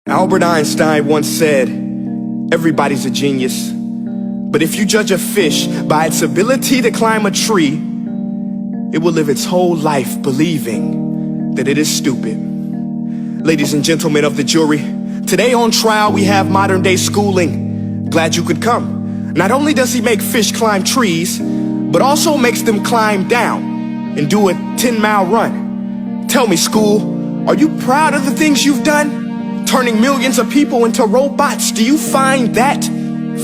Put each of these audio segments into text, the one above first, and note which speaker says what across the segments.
Speaker 1: Albert Einstein once said, everybody's a genius, but if you judge a fish by its ability to climb a tree, it will live its whole life believing that it is stupid. Ladies and gentlemen of the jury, today on trial we have modern day schooling. Glad you could come. Not only does he make fish climb trees, but also makes them climb down and do a 10-mile run. Tell me, school, are you proud of the things you've done? Turning millions of people into robots, do you find that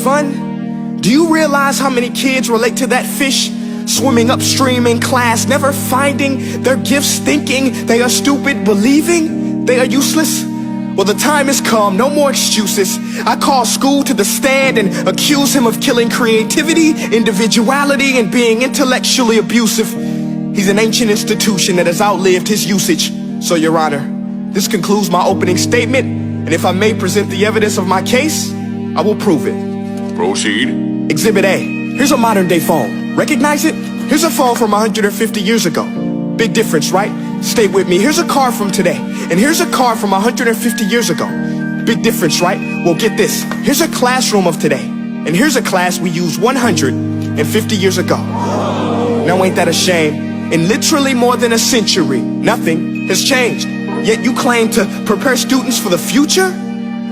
Speaker 1: fun? Do you realize how many kids relate to that fish swimming upstream in class, never finding their gifts, thinking they are stupid, believing they are useless? Well, the time has come, no more excuses. I call school to the stand and accuse him of killing creativity, individuality, and being intellectually abusive. He's an ancient institution that has outlived his usage. So, Your Honor, this concludes my opening statement, and if I may present the evidence of my case, I will prove it.
Speaker 2: Proceed.
Speaker 1: Exhibit A. Here's a modern day phone. Recognize it? Here's a phone from 150 years ago. Big difference, right? Stay with me. Here's a car from today, and here's a car from 150 years ago. Big difference, right? Well, get this. Here's a classroom of today, and here's a class we used 150 years ago. Now ain't that a shame? In literally more than a century, nothing has changed. Yet you claim to prepare students for the future?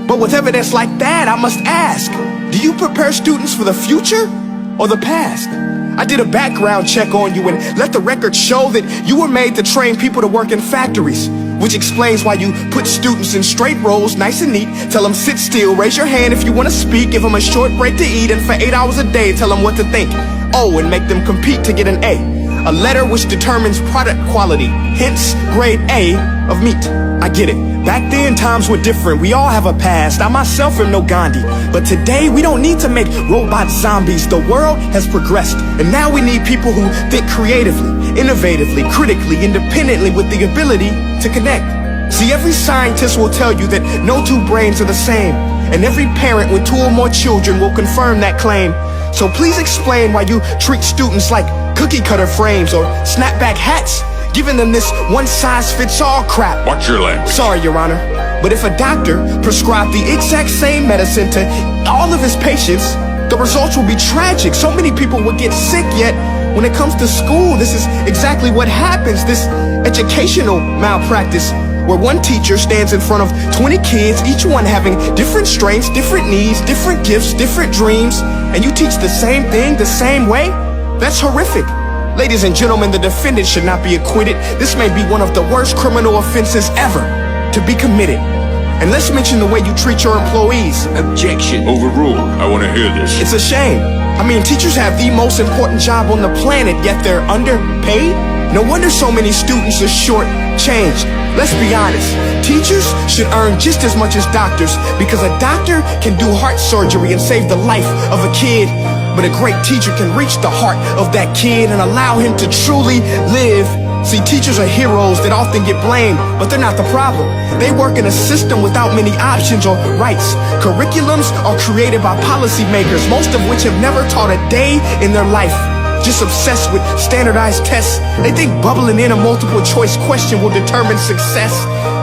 Speaker 1: But with evidence like that, I must ask, do you prepare students for the future or the past? I did a background check on you and let the record show that you were made to train people to work in factories, which explains why you put students in straight rows, nice and neat, tell them sit still, raise your hand if you want to speak, give them a short break to eat, and for 8 hours a day tell them what to think. Oh, and make them compete to get an A letter which determines product quality, hence grade A of meat. I get it. Back then, times were different. We all have a past. I myself am no Gandhi. But today, we don't need to make robot zombies. The world has progressed. And now we need people who think creatively, innovatively, critically, independently, with the ability to connect. See, every scientist will tell you that no two brains are the same. And every parent with 2 or more children will confirm that claim. So please explain why you treat students like cookie cutter frames or snapback hats, giving them this one-size-fits-all crap.
Speaker 2: Watch your language.
Speaker 1: Sorry, Your Honor, but if a doctor prescribed the exact same medicine to all of his patients, the results will be tragic. So many people will get sick, yet when it comes to school, this is exactly what happens. This educational malpractice, where one teacher stands in front of 20 kids, each one having different strengths, different needs, different gifts, different dreams, and you teach the same thing the same way? That's horrific. Ladies and gentlemen, the defendant should not be acquitted. This may be one of the worst criminal offenses ever to be committed. And let's mention the way you treat your employees.
Speaker 2: Objection. Overruled. I want to hear this.
Speaker 1: It's a shame. I mean, teachers have the most important job on the planet, yet they're underpaid? No wonder so many students are short-changed. Let's be honest, teachers should earn just as much as doctors, because a doctor can do heart surgery and save the life of a kid, but a great teacher can reach the heart of that kid and allow him to truly live. See, teachers are heroes that often get blamed, but they're not the problem. They work in a system without many options or rights. Curriculums are created by policymakers, most of which have never taught a day in their life. Just obsessed with standardized tests. They think bubbling in a multiple choice question will determine success.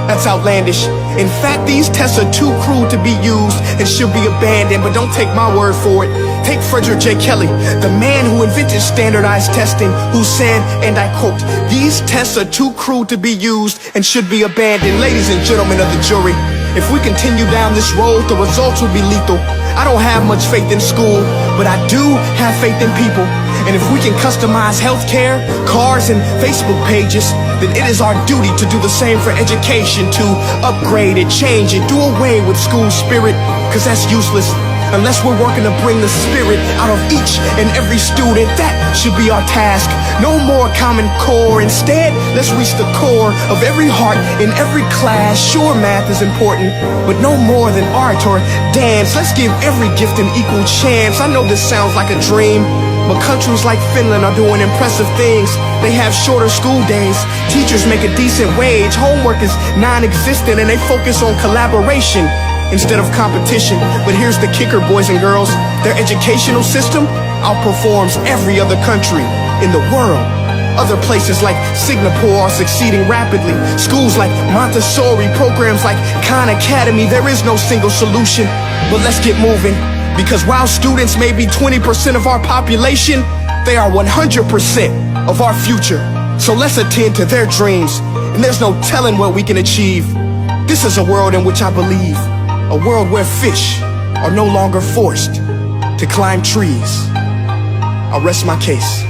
Speaker 1: That's outlandish. In fact, these tests are too cruel to be used and should be abandoned, but don't take my word for it. Take Frederick J. Kelly, the man who invented standardized testing, who said, and I quote, "These tests are too cruel to be used and should be abandoned." Ladies and gentlemen of the jury, if we continue down this road, the results will be lethal. I don't have much faith in school, but I do have faith in people. And if we can customize healthcare, cars, and Facebook pages, then it is our duty to do the same for education, to upgrade it, change it, do away with school spirit, because that's useless. Unless we're working to bring the spirit out of each and every student, that should be our task. No more Common Core. Instead, let's reach the core of every heart in every class. Sure, math is important, but no more than art or dance. Let's give every gift an equal chance. I know this sounds like a dream, but countries like Finland are doing impressive things. They have shorter school days, teachers make a decent wage, homework is non-existent, and they focus on collaboration instead of competition. But here's the kicker, boys and girls. Their educational system outperforms every other country in the world. Other places like Singapore are succeeding rapidly. Schools like Montessori, programs like Khan Academy, there is no single solution. But let's get moving, because while students may be 20% of our population, they are 100% of our future. So let's attend to their dreams, and there's no telling what we can achieve. This is a world in which I believe, a world where fish are no longer forced to climb trees. I'll rest my case.